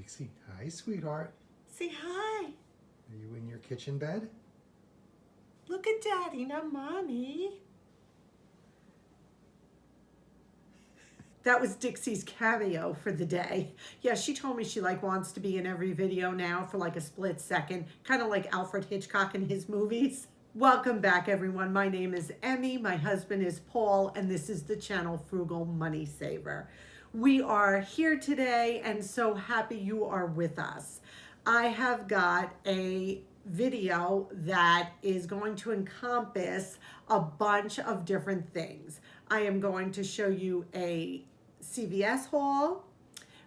Dixie. Hi, sweetheart. Say hi. Are you in your kitchen bed? Look at Daddy, not Mommy. That was Dixie's cameo for the day. Yeah, she told me she wants to be in every video now for a split second, kind of like Alfred Hitchcock in his movies. Welcome back, everyone. My name is Emmy. My husband is Paul, and this is the channel Frugal Money Saver. We are here today and so happy you are with us. I have got a video that is going to encompass a bunch of different things. I am going to show you a CVS haul.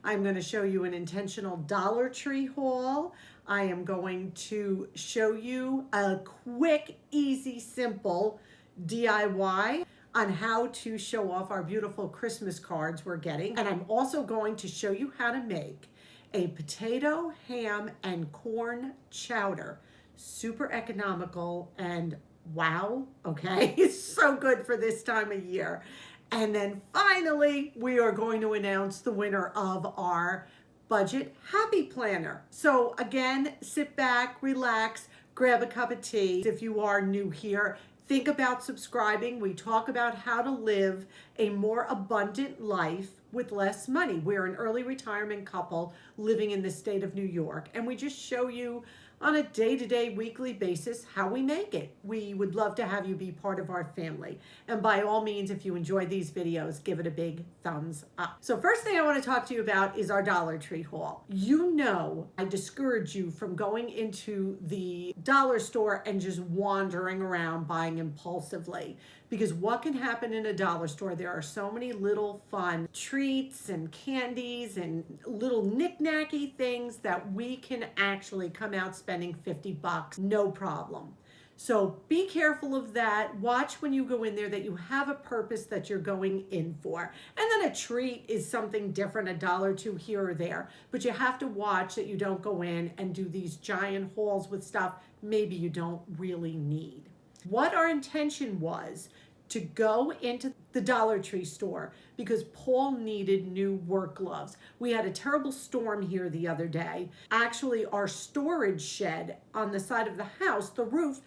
I'm going to show you an intentional Dollar Tree haul. I am going to show you a quick, easy, simple DIY on how to show off our beautiful Christmas cards we're getting. And I'm also going to show you how to make a potato, ham, and corn chowder. Super economical and wow, okay? It's so good for this time of year. And then finally, we are going to announce the winner of our Budget Happy Planner. So again, sit back, relax, grab a cup of tea. If you are new here, think about subscribing. We talk about how to live a more abundant life with less money. We're an early retirement couple living in the state of New York, and we just show you on a day-to-day, weekly basis how we make it. We would love to have you be part of our family. And by all means, if you enjoy these videos, give it a big thumbs up. So first thing I want to talk to you about is our Dollar Tree haul. You know I discourage you from going into the dollar store and just wandering around buying impulsively. Because what can happen in a dollar store, there are so many little fun treats and candies and little knick-knacky things that we can actually come out spending 50 bucks, no problem. So be careful of that. Watch when you go in there that you have a purpose that you're going in for. And then a treat is something different, a dollar or two here or there. But you have to watch that you don't go in and do these giant hauls with stuff maybe you don't really need. What our intention was to go into the Dollar Tree store because Paul needed new work gloves. We had a terrible storm here the other day. Actually, our storage shed on the side of the house, the roof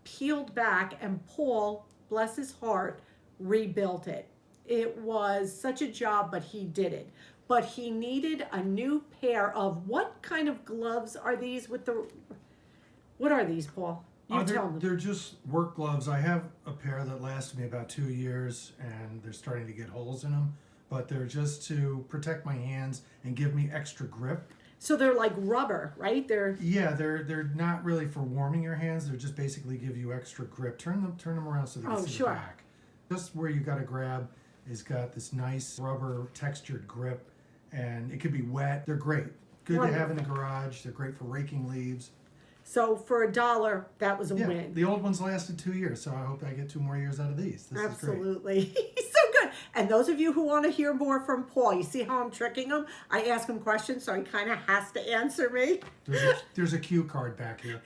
peeled back, and Paul, bless his heart, rebuilt it. It was such a job, but he did it. But he needed a new pair of, what kind of gloves are these with the, what are these, Paul? They're just work gloves. I have a pair that lasted me about 2 years, and they're starting to get holes in them. But they're just to protect my hands and give me extra grip. So they're like rubber, right? They're not really for warming your hands. They're just basically give you extra grip. Turn them around so they can see the back. Just where you got to grab is got this nice rubber textured grip, and it could be wet. They're great. Good to have in the garage. They're great for raking leaves. So for $1, that was a win. The old ones lasted 2 years, so I hope I get 2 more years out of these. This Absolutely. He's so good. And those of you who want to hear more from Paul, you see how I'm tricking him? I ask him questions, so he kind of has to answer me. There's a cue card back here.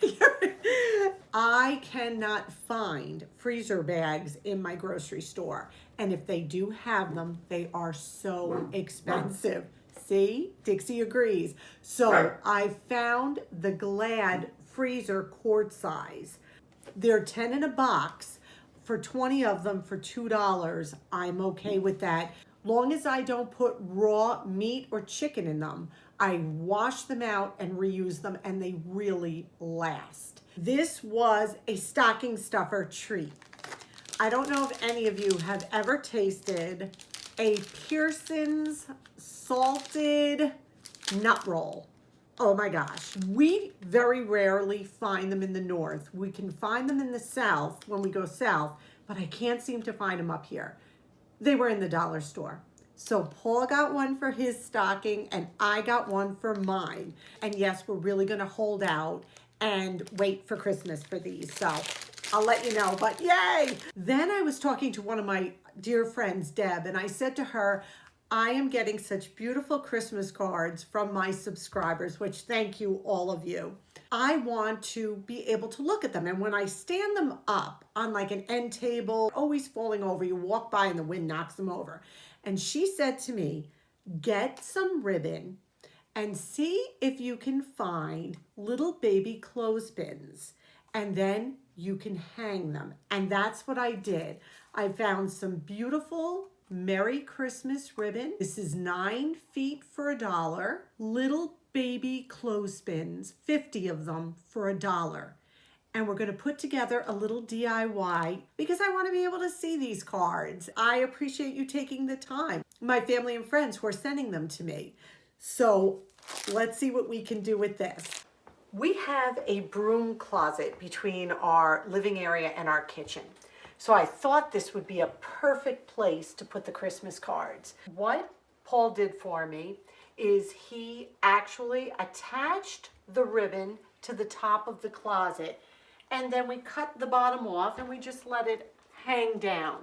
I cannot find freezer bags in my grocery store. And if they do have them, they are so expensive. See, Dixie agrees. So I found the Glad freezer quart size. They're 10 in a box. For 20 of them for $2, I'm okay with that. Long as I don't put raw meat or chicken in them, I wash them out and reuse them, and they really last. This was a stocking stuffer treat. I don't know if any of you have ever tasted a Pearson's salted nut roll. Oh my gosh. We very rarely find them in the north. We can find them in the south when we go south, but I can't seem to find them up here. They were in the dollar store. So Paul got one for his stocking and I got one for mine. And yes, we're really gonna hold out and wait for Christmas for these. So I'll let you know, but yay! Then I was talking to one of my dear friends, Deb, and I said to her, I am getting such beautiful Christmas cards from my subscribers, which thank you, all of you. I want to be able to look at them. And when I stand them up on like an end table, always falling over, you walk by and the wind knocks them over. And she said to me, get some ribbon and see if you can find little baby clothespins, and then you can hang them. And that's what I did. I found some beautiful Merry Christmas ribbon. This is 9 feet for $1. Little baby clothespins, 50 of them for $1. And we're going to put together a little DIY because I want to be able to see these cards. I appreciate you taking the time. My family and friends who are sending them to me. So let's see what we can do with this. We have a broom closet between our living area and our kitchen. So I thought this would be a perfect place to put the Christmas cards. What Paul did for me is he actually attached the ribbon to the top of the closet, and then we cut the bottom off and we just let it hang down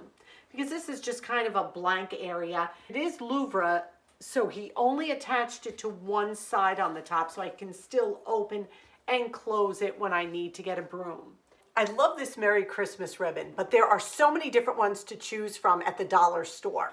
because this is just kind of a blank area. It is Louvre, so he only attached it to one side on the top so I can still open and close it when I need to get a broom. I love this Merry Christmas ribbon, but there are so many different ones to choose from at the dollar store.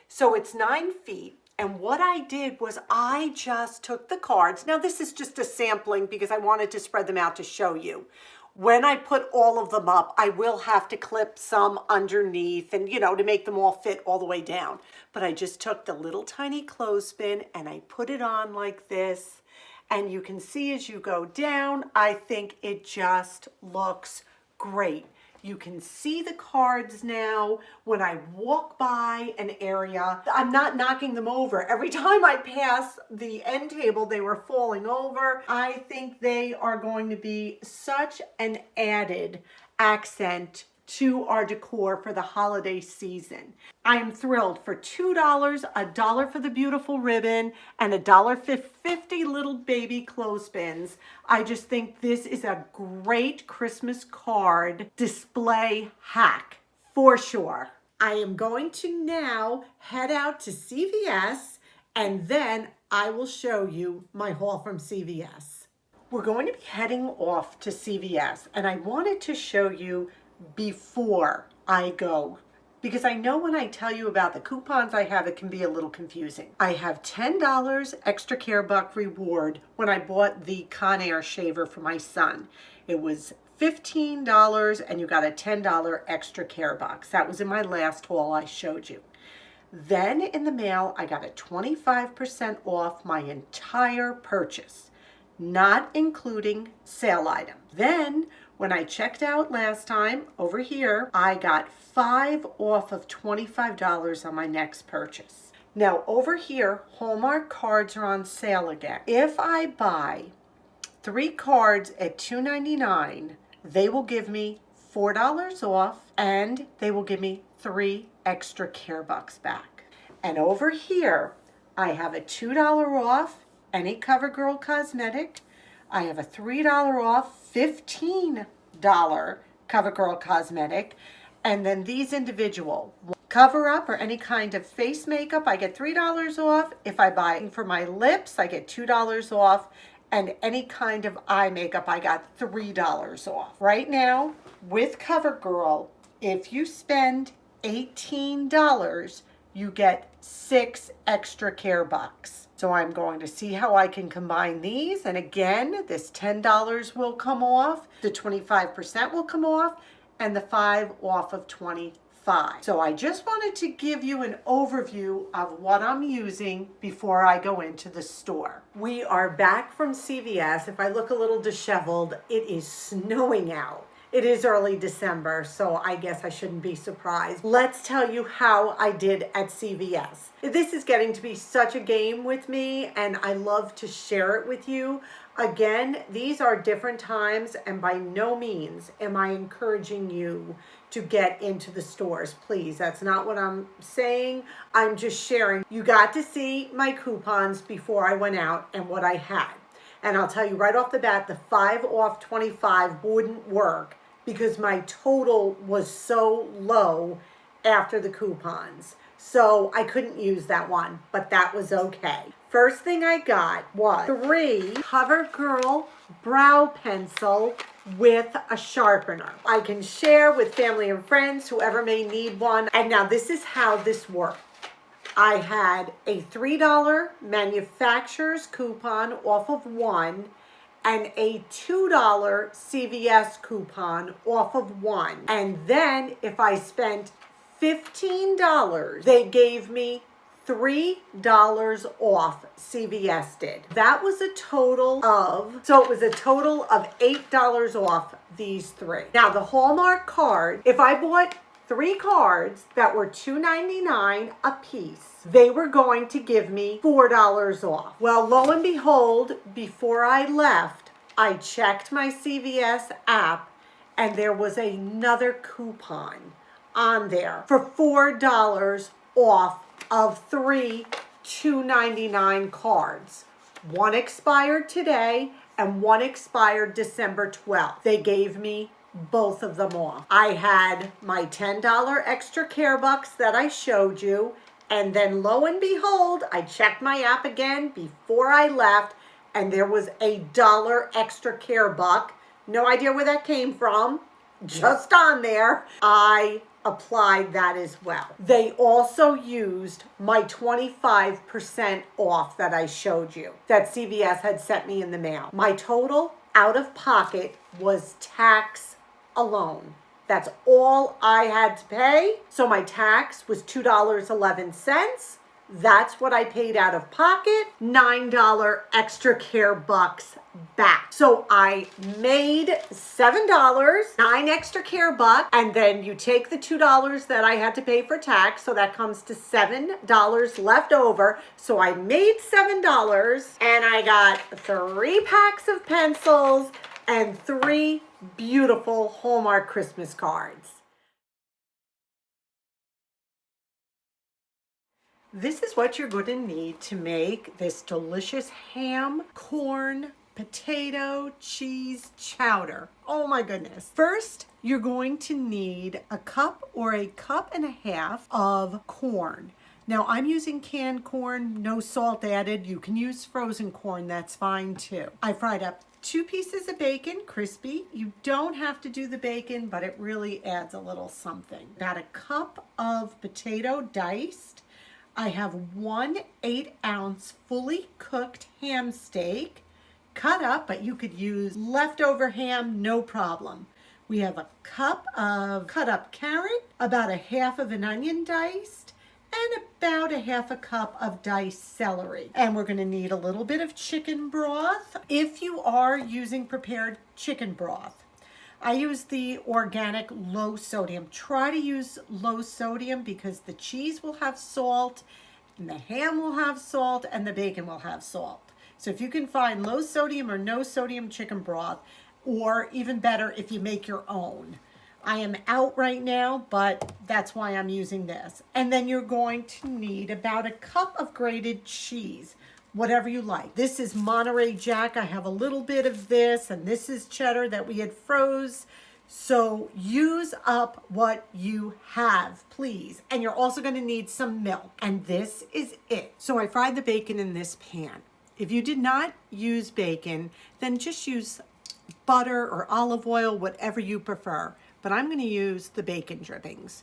So it's 9 feet. And what I did was I just took the cards. Now this is just a sampling because I wanted to spread them out to show you. When I put all of them up, I will have to clip some underneath and, to make them all fit all the way down. But I just took the little tiny clothespin and I put it on like this. And you can see as you go down, I think it just looks great. You can see the cards now. When I walk by an area, I'm not knocking them over. Every time I pass the end table, they were falling over. I think they are going to be such an added accent to our decor for the holiday season. I am thrilled for $2, $1 for the beautiful ribbon, and $1.50 little baby clothespins. I just think this is a great Christmas card display hack for sure. I am going to now head out to CVS, and then I will show you my haul from CVS. We're going to be heading off to CVS, and I wanted to show you before I go, because I know when I tell you about the coupons I have, it can be a little confusing. I have $10 extra care buck reward when I bought the Conair shaver for my son. It was $15 and you got a $10 extra care bucks. That was in my last haul I showed you. Then in the mail, I got a 25% off my entire purchase, not including sale items. Then when I checked out last time over here, I got 5 off of $25 on my next purchase. Now over here, Hallmark cards are on sale again. If I buy 3 cards at $2.99, they will give me $4 off and they will give me 3 extra care bucks back. And over here, I have a $2 off any CoverGirl cosmetic. I have a $3 off $15 CoverGirl cosmetic, and then these individual cover up or any kind of face makeup, I get $3 off. If I buy for my lips, I get $2 off, and any kind of eye makeup, I got $3 off. Right now, with CoverGirl, if you spend $18, you get 6 extra care bucks. So I'm going to see how I can combine these. And again, this $10 will come off, the 25% will come off, and the 5 off of 25. So I just wanted to give you an overview of what I'm using before I go into the store. We are back from CVS. If I look a little disheveled, it is snowing out. It is early December, so I guess I shouldn't be surprised. Let's tell you how I did at CVS. This is getting to be such a game with me, and I love to share it with you. Again, these are different times, and by no means am I encouraging you to get into the stores. Please, that's not what I'm saying. I'm just sharing. You got to see my coupons before I went out and what I had. And I'll tell you right off the bat, the 5 off 25 wouldn't work because my total was so low after the coupons. So I couldn't use that one, but that was okay. First thing I got was 3 CoverGirl brow pencil with a sharpener. I can share with family and friends, whoever may need one. And now this is how this works. I had a $3 manufacturer's coupon off of one and a $2 CVS coupon off of one. And then if I spent $15, they gave me $3 off. CVS did. That was a total of, so it was a total of $8 off these three. Now the Hallmark card, if I bought 3 cards that were $2.99 a piece, they were going to give me $4 off. Well, lo and behold, before I left, I checked my CVS app and there was another coupon on there for $4 off of 3 $2.99 cards. One expired today and one expired December 12th. They gave me both of them off. I had my $10 extra care bucks that I showed you, and then lo and behold, I checked my app again before I left, and there was $1 extra care buck. No idea where that came from, just on there. I applied that as well. They also used my 25% off that I showed you that CVS had sent me in the mail. My total out of pocket was tax alone. That's all I had to pay. So my tax was $2.11. That's what I paid out of pocket. $9 extra care bucks back. So I made $7, 9 extra care bucks, and then you take the $2 that I had to pay for tax, so that comes to $7 left over. So I made $7, and I got 3 packs of pencils and 3 beautiful Hallmark Christmas cards. This is what you're going to need to make this delicious ham, corn, potato, cheese chowder. Oh my goodness. First, you're going to need a cup or a cup and a half of corn. Now I'm using canned corn, no salt added. You can use frozen corn, that's fine too. I fried up 2 pieces of bacon, crispy. You don't have to do the bacon, but it really adds a little something. About a cup of potato diced. I have 1 8-ounce fully cooked ham steak, cut up, but you could use leftover ham, no problem. We have a cup of cut up carrot, about a half of an onion diced, and about a half a cup of diced celery. And we're gonna need a little bit of chicken broth. If you are using prepared chicken broth, I use the organic low sodium. Try to use low sodium because the cheese will have salt, and the ham will have salt, and the bacon will have salt. So if you can find low sodium or no sodium chicken broth, or even better if you make your own. I am out right now, but that's why I'm using this. And then you're going to need about a cup of grated cheese, whatever you like. This is Monterey Jack. I have a little bit of this, and this is cheddar that we had froze. So use up what you have, please. And you're also going to need some milk. And this is it. So I fried the bacon in this pan. If you did not use bacon, then just use butter or olive oil, whatever you prefer. But I'm going to use the bacon drippings.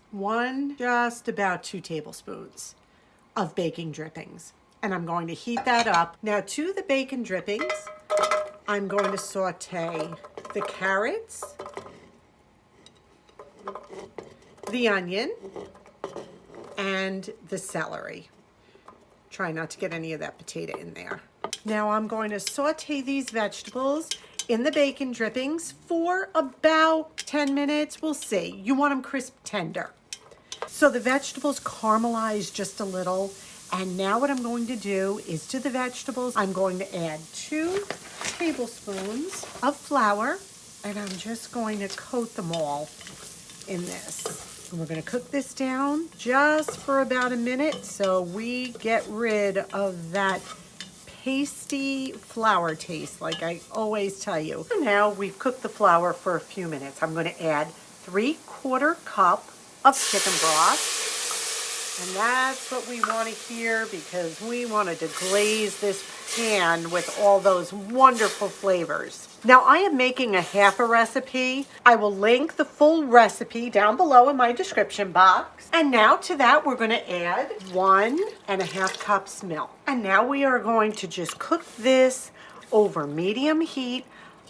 Just about 2 tablespoons of bacon drippings. And I'm going to heat that up. Now to the bacon drippings, I'm going to saute the carrots, the onion, and the celery. Try not to get any of that potato in there. Now I'm going to saute these vegetables in the bacon drippings for about 10 minutes. We'll see. You want them crisp tender. So the vegetables caramelize just a little. And now what I'm going to do is to the vegetables, I'm going to add 2 tablespoons of flour. And I'm just going to coat them all in this. And we're going to cook this down just for about a minute so we get rid of that pasty flour taste, like I always tell you. So now we've cooked the flour for a few minutes. I'm going to add 3/4 cup of chicken broth. And that's what we want to hear because we wanted to glaze this pan with all those wonderful flavors. Now I am making a half a recipe. I will link the full recipe down below in my description box. And now to that we're going to add 1.5 cups milk. And now we are going to just cook this over medium heat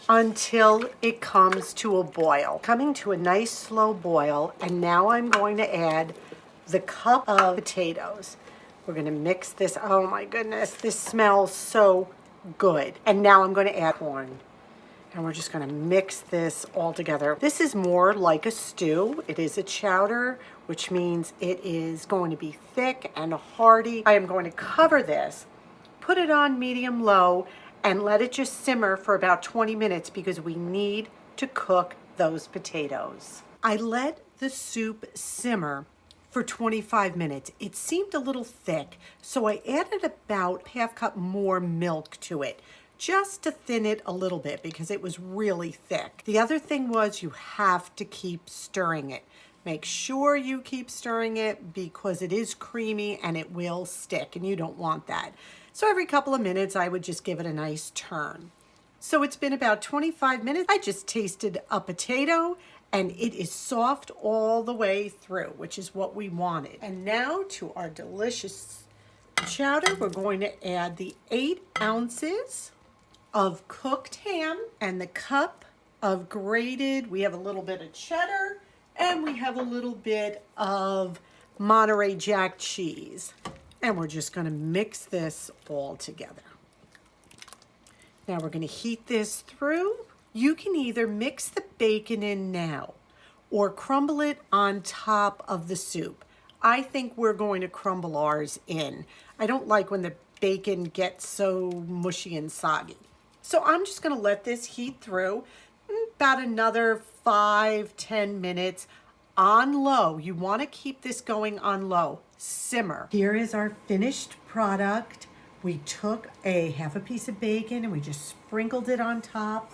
until it comes to a boil. Coming to a nice slow boil, and now I'm going to add the cup of potatoes. We're gonna mix this. Oh my goodness, this smells so good. And now I'm gonna add corn. And we're just gonna mix this all together. This is more like a stew. It is a chowder, which means it is going to be thick and hearty. I am going to cover this, put it on medium low, and let it just simmer for about 20 minutes because we need to cook those potatoes. I let the soup simmer for 25 minutes. It seemed a little thick, so I added about half cup more milk to it, just to thin it a little bit because it was really thick. The other thing was you have to keep stirring it. Make sure you keep stirring it because it is creamy and it will stick, and you don't want that. So every couple of minutes, I would just give it a nice turn. So it's been about 25 minutes. I just tasted a potato and it is soft all the way through, which is what we wanted. And now to our delicious chowder, we're going to add the 8 ounces of cooked ham and the cup of grated, we have a little bit of cheddar, and we have a little bit of Monterey Jack cheese. And we're just gonna mix this all together. Now we're gonna heat this through. You can either mix the bacon in now or crumble it on top of the soup. I think we're going to crumble ours in. I don't like when the bacon gets so mushy and soggy. So I'm just gonna let this heat through about another 5-10 minutes on low. You wanna keep this going on low. Simmer. Here is our finished product. We took a half a piece of bacon and we just sprinkled it on top.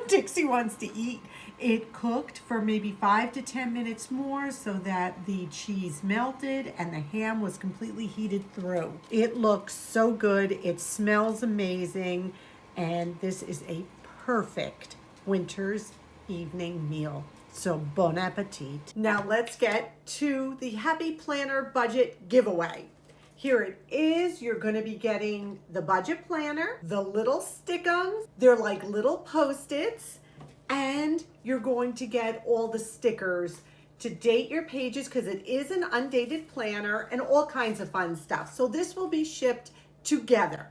Dixie wants to eat. It cooked for maybe 5 to 10 minutes more so that the cheese melted and the ham was completely heated through. It looks so good. It smells amazing. And this is a perfect winter's evening meal. So bon appetit. Now let's get to the Happy Planner Budget giveaway. Here it is. You're going to be getting the budget planner, the little stick-ons. They're like little Post-its. And you're going to get all the stickers to date your pages because it is an undated planner and all kinds of fun stuff. So this will be shipped together.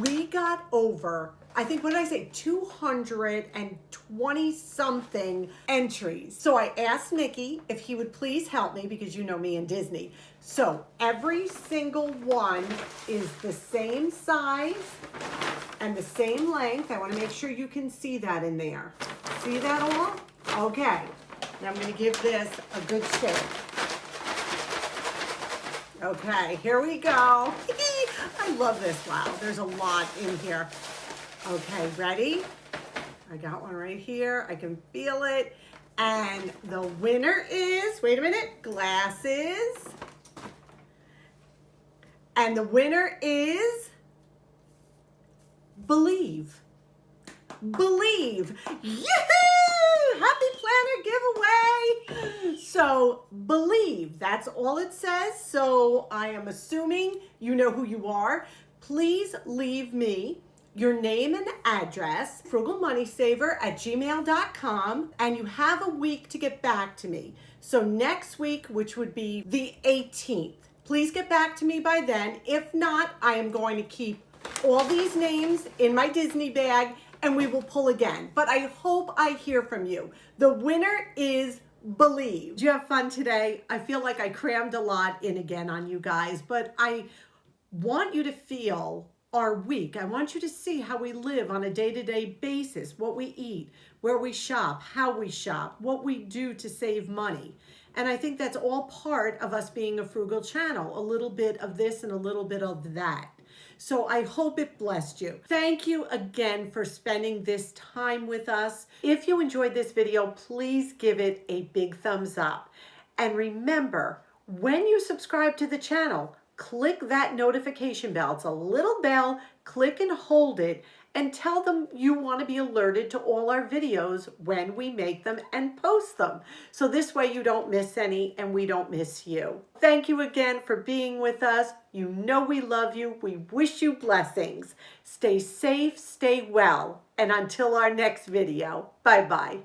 We got over, I think, what did I say, 220 something entries. So I asked Mickey if he would please help me because you know me and Disney. So every single one is the same size and the same length. I want to make sure you can see that in there. See that all? Okay. Now I'm going to give this a good shake. Okay, here we go. I love this. Wow, there's a lot in here. Okay, ready? I got one right here. I can feel it. And the winner is, wait a minute, glasses. And the winner is Believe. Believe. Yahoo! Happy Planner giveaway. So Believe, that's all it says. So I am assuming you know who you are. Please leave me your name and address, frugalmoneysaver@gmail.com, and you have a week to get back to me. So next week, which would be the 18th, please get back to me by then. If not, I am going to keep all these names in my Disney bag and we will pull again. But I hope I hear from you. The winner is Believe. Did you have fun today? I feel like I crammed a lot in again on you guys, but I want you to feel our week. I want you to see how we live on a day-to-day basis, what we eat, where we shop, how we shop, what we do to save money. And I think that's all part of us being a frugal channel, a little bit of this and a little bit of that. So I hope it blessed you. Thank you again for spending this time with us. If you enjoyed this video, please give it a big thumbs up. And remember, When you subscribe to the channel, click that notification bell. It's a little bell, click and hold it, and tell them you want to be alerted to all our videos when we make them and post them. So this way you don't miss any and we don't miss you. Thank you again for being with us. You know we love you. We wish you blessings. Stay safe, stay well, and until our next video, bye-bye.